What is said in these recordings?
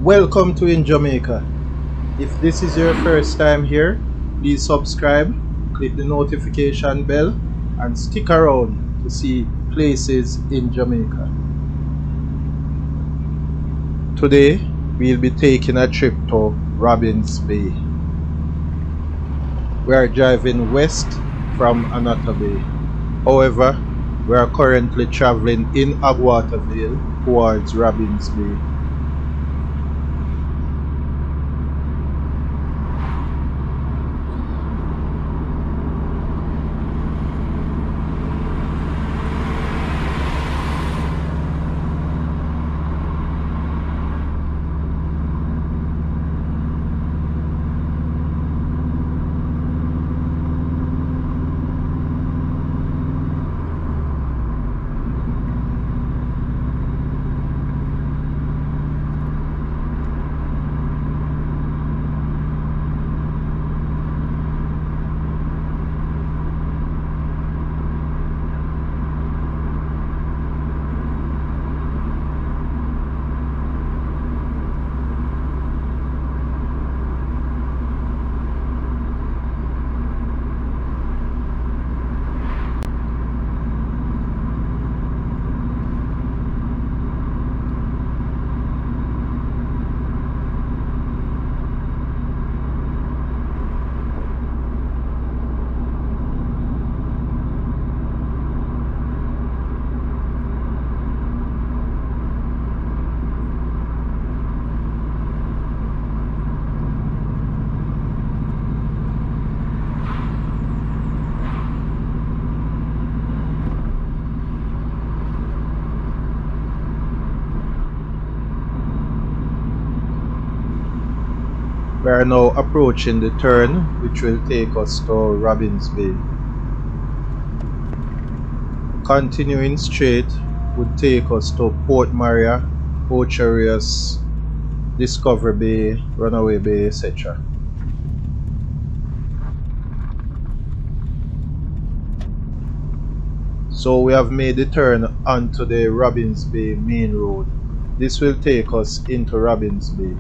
Welcome to In Jamaica. If this is your first time here, please subscribe, click the notification bell, and stick around to see places in Jamaica. Today, we'll be taking a trip to Robbins Bay. We are driving west from Anata Bay. However, we are currently traveling in Aguataville towards Robbins Bay. We are now approaching the turn which will take us to Robbins Bay. Continuing straight would take us to Port Maria, Ocherius, Discovery Bay, Runaway Bay, etc. So we have made the turn onto the Robbins Bay main road. This will take us into Robbins Bay.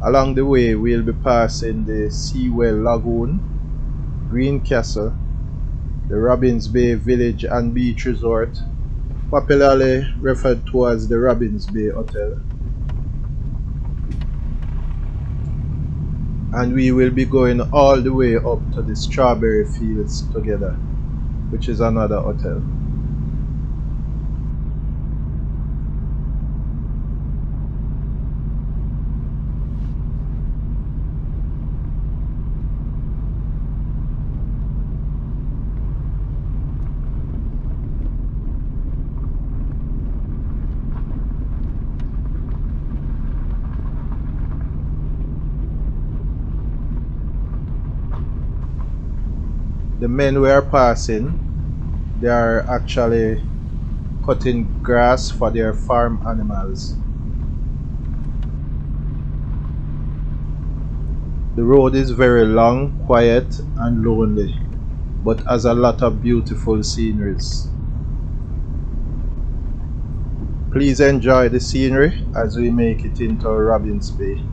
Along the way, we'll be passing the Sewell Lagoon, Green Castle, the Robbins Bay Village and Beach Resort, popularly referred to as the Robbins Bay Hotel. And we will be going all the way up to the Strawberry Fields together, which is another hotel. The men we are passing, they are actually cutting grass for their farm animals. The road is very long, quiet and lonely, but has a lot of beautiful sceneries. Please enjoy the scenery as we make it into Robbins Bay.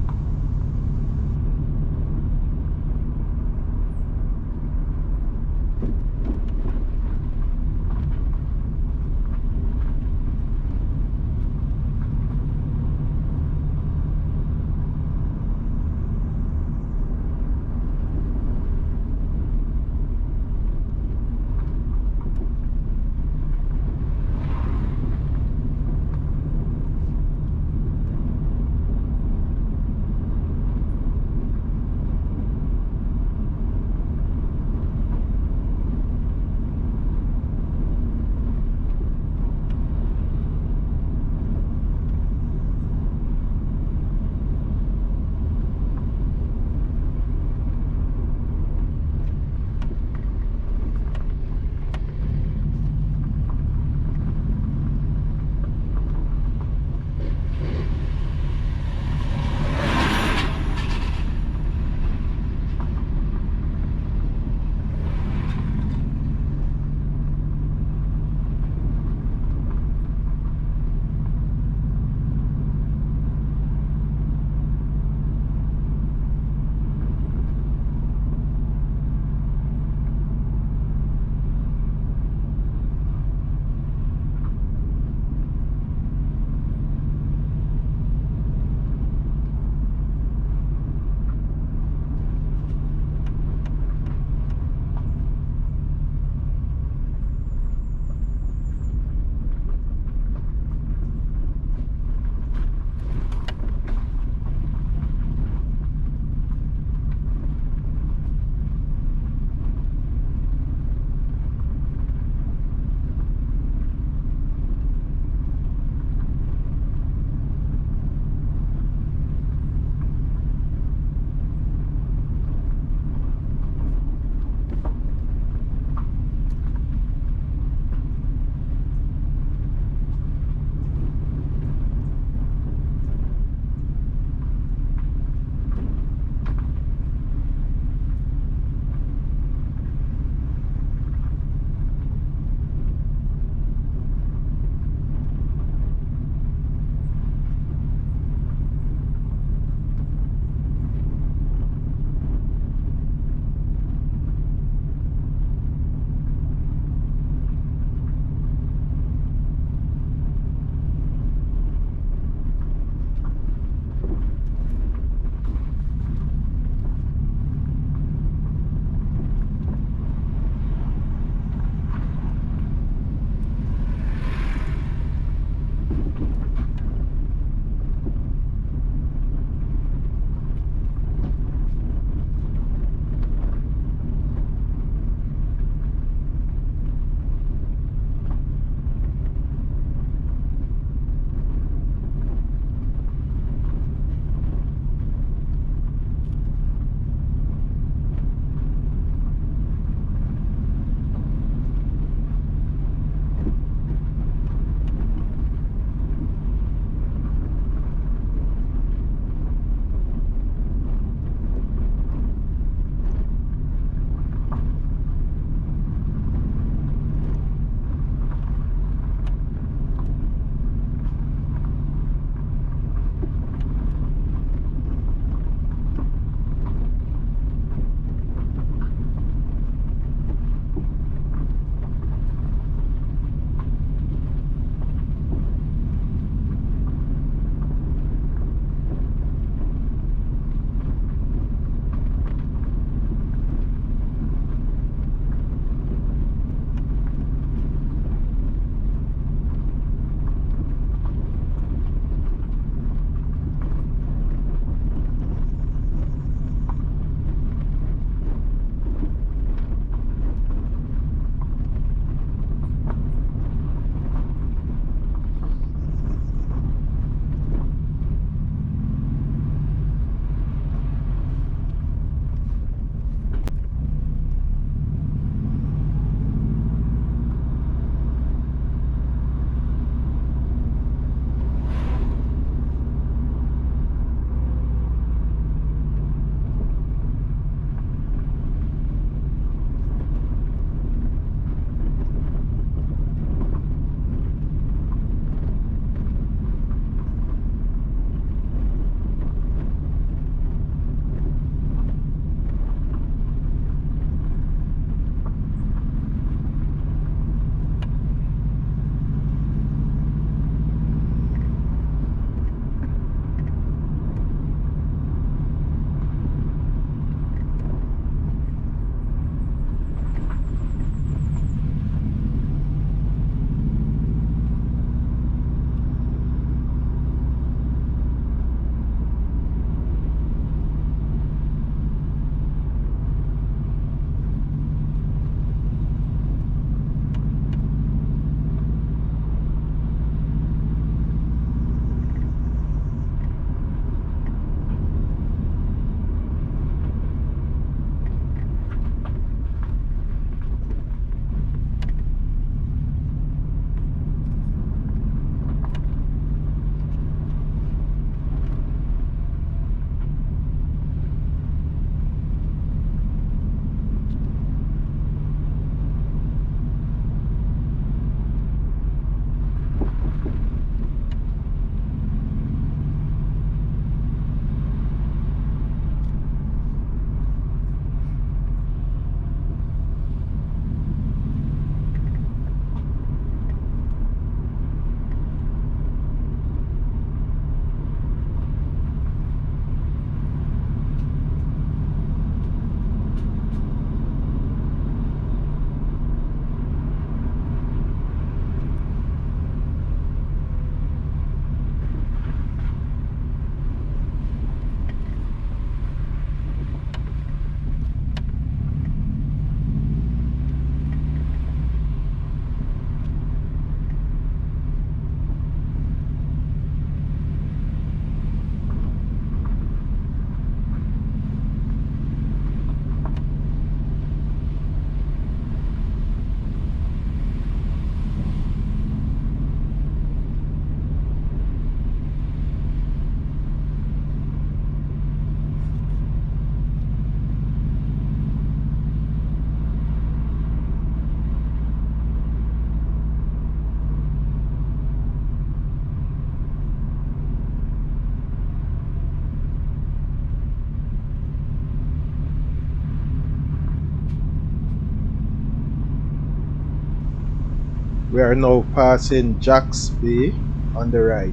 We are now passing Jacks Bay on the right.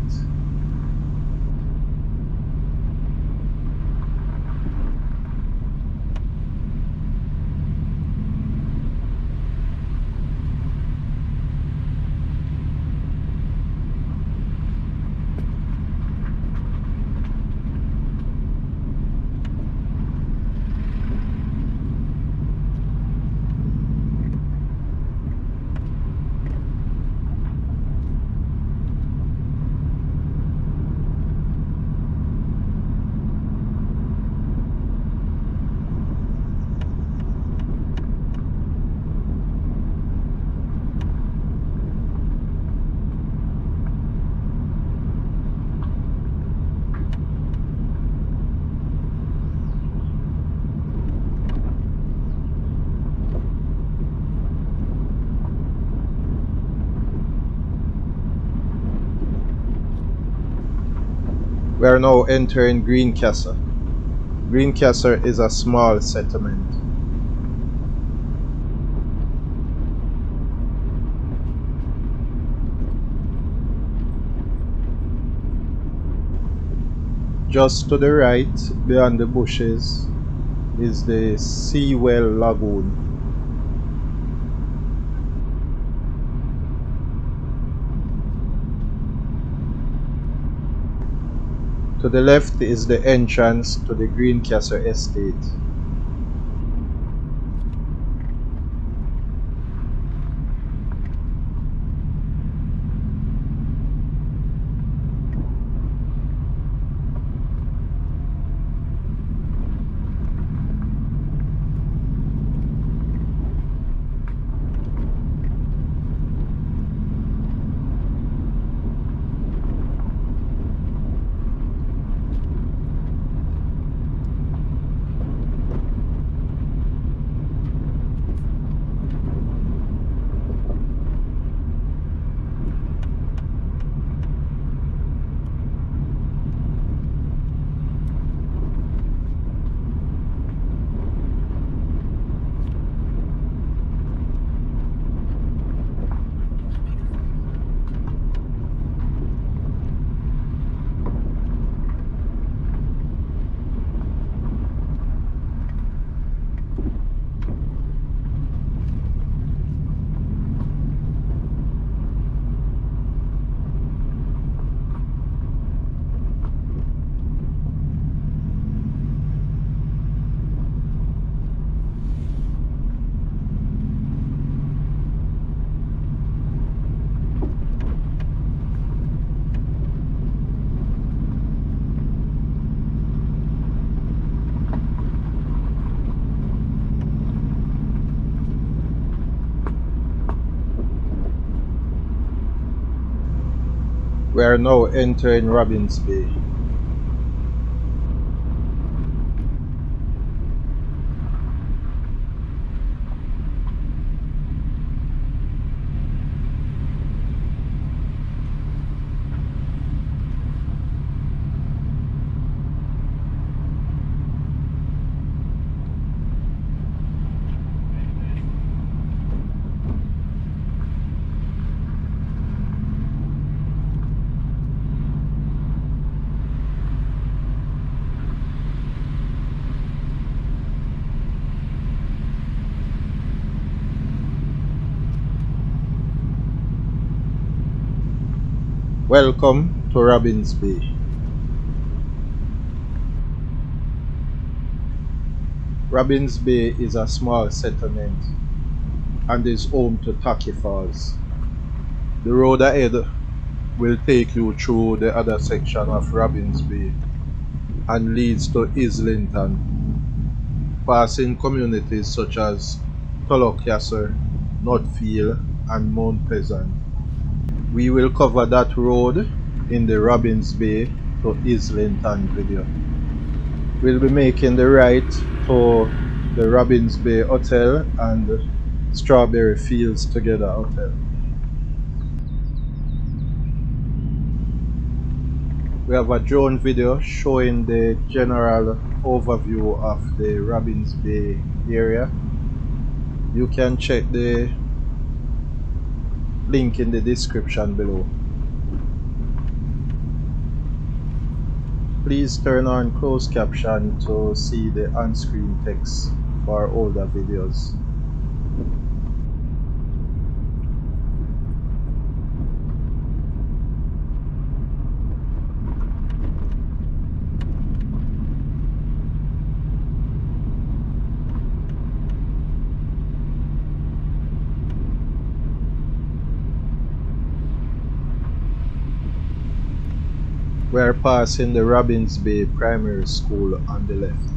We are now entering Greencastle. Greencastle is a small settlement. Just to the right, beyond the bushes, is the Sewell Lagoon. To the left is the entrance to the Greencastle estate. We are now entering Robins Bay. Welcome to Robins Bay. Robins Bay is a small settlement and is home to Tacky Falls. The road ahead will take you through the other section of Robins Bay and leads to Islington, passing communities such as Tulloch Castle, Nutfield and Mount Pleasant. We will cover that road in the Robins Bay to Islington video. We'll be making the right to the Robins Bay Hotel and Strawberry Fields Together Hotel. We have a drone video showing the general overview of the Robins Bay area. You can check the link in the description below. Please turn on closed caption to see the on-screen text for older videos. We are passing the Robbins Bay Primary School on the left.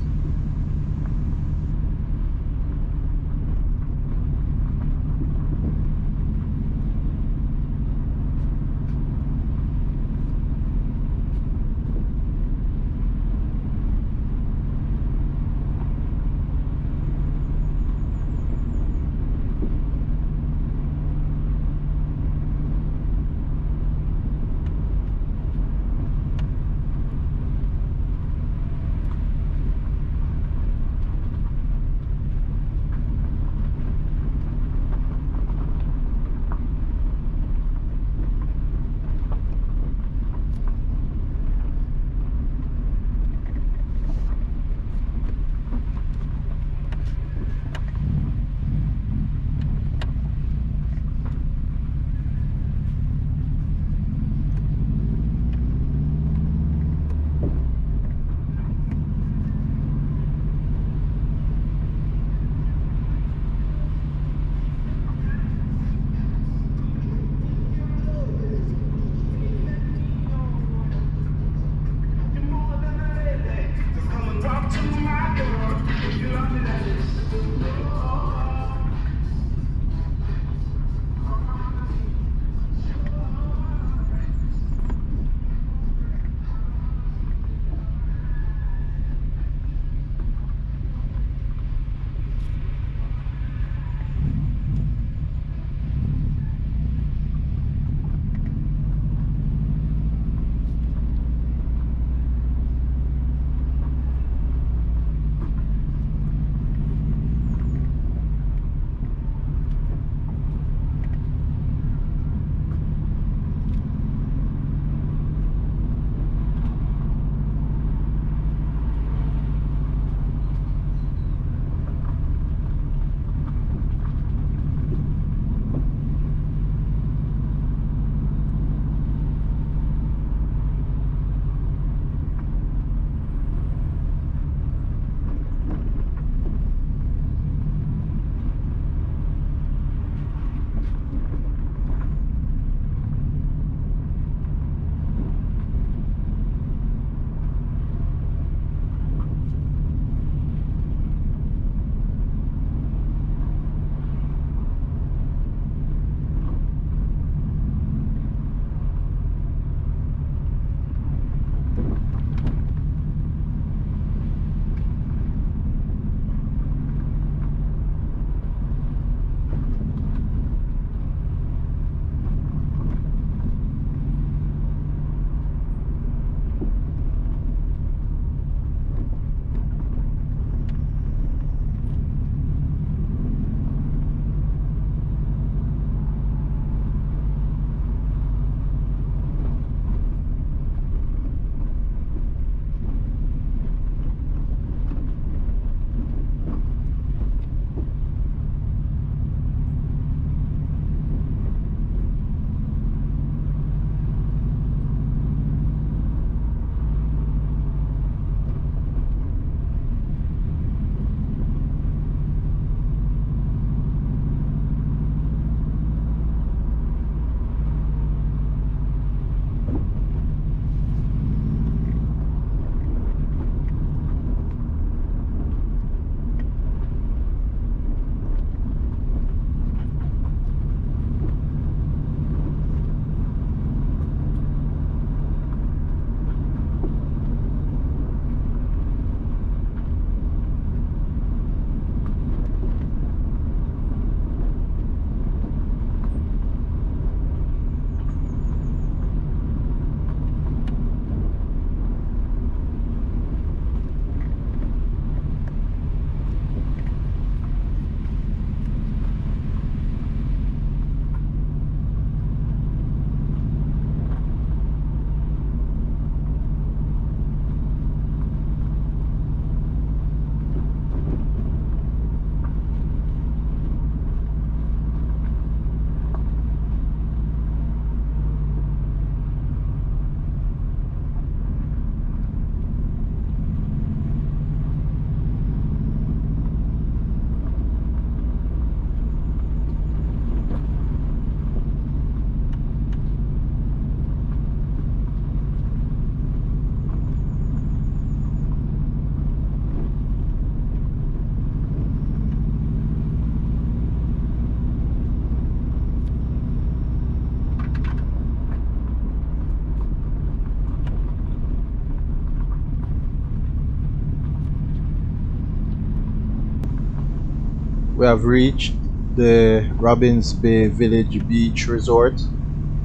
We have reached the Robins Bay Village Beach Resort,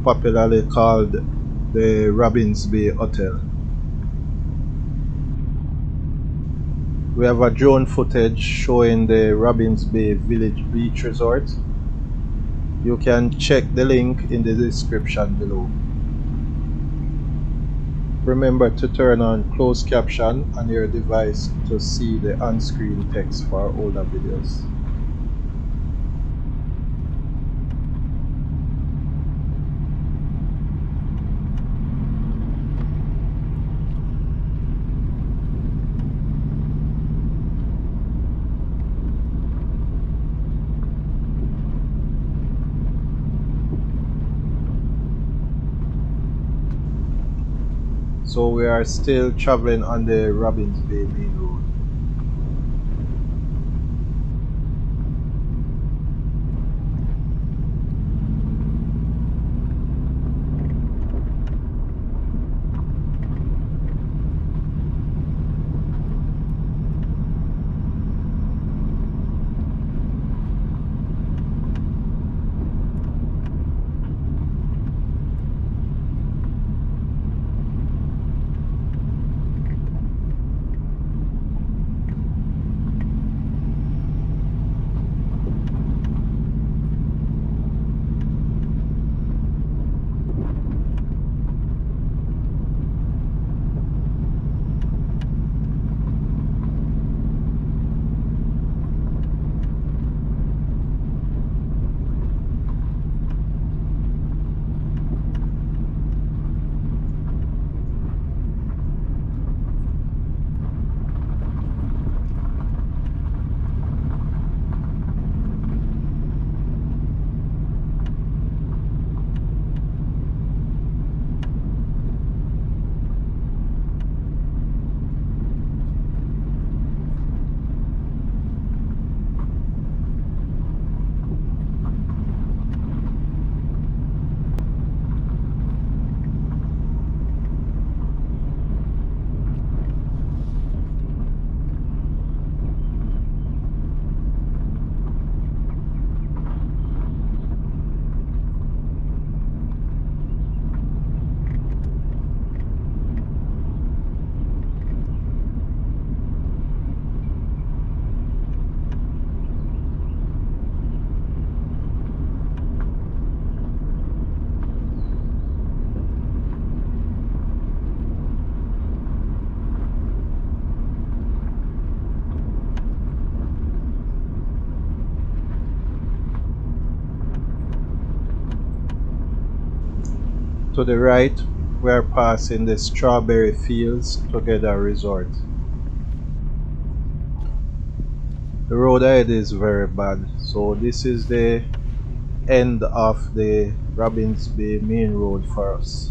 popularly called the Robins Bay Hotel. We have a drone footage showing the Robins Bay Village Beach Resort. You can check the link in the description below. Remember to turn on closed caption on your device to see the on-screen text for older videos. So we are still traveling on the Robins Bay main road. To the right, we are passing the Strawberry Fields Together Resort. The road ahead is very bad, so this is the end of the Robins Bay main road for us.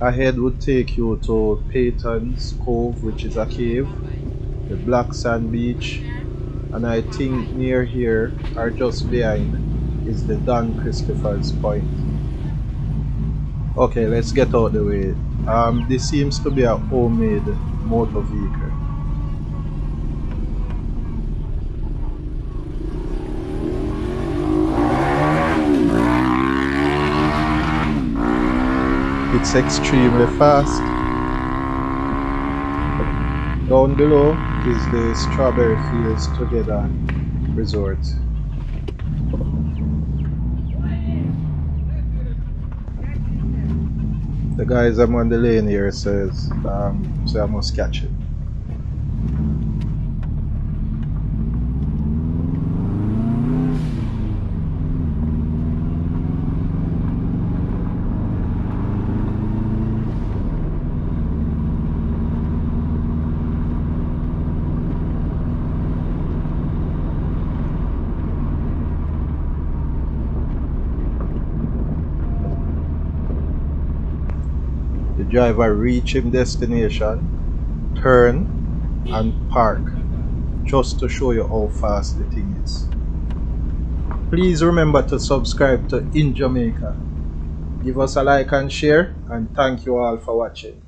Ahead would take you to Peyton's Cove, which is a cave, the Black Sand Beach, and I think near here, or just behind, is the Don Christopher's Point. Okay, let's get out the way. This seems to be a homemade motor vehicle. It's extremely fast. Down below is the Strawberry Fields Together Resort. The guys I'm on the lane here says, so I must catch it. The driver reach him destination, turn and park, just to show you how fast the thing is. Please remember to subscribe to In Jamaica. Give us a like and share, and thank you all for watching.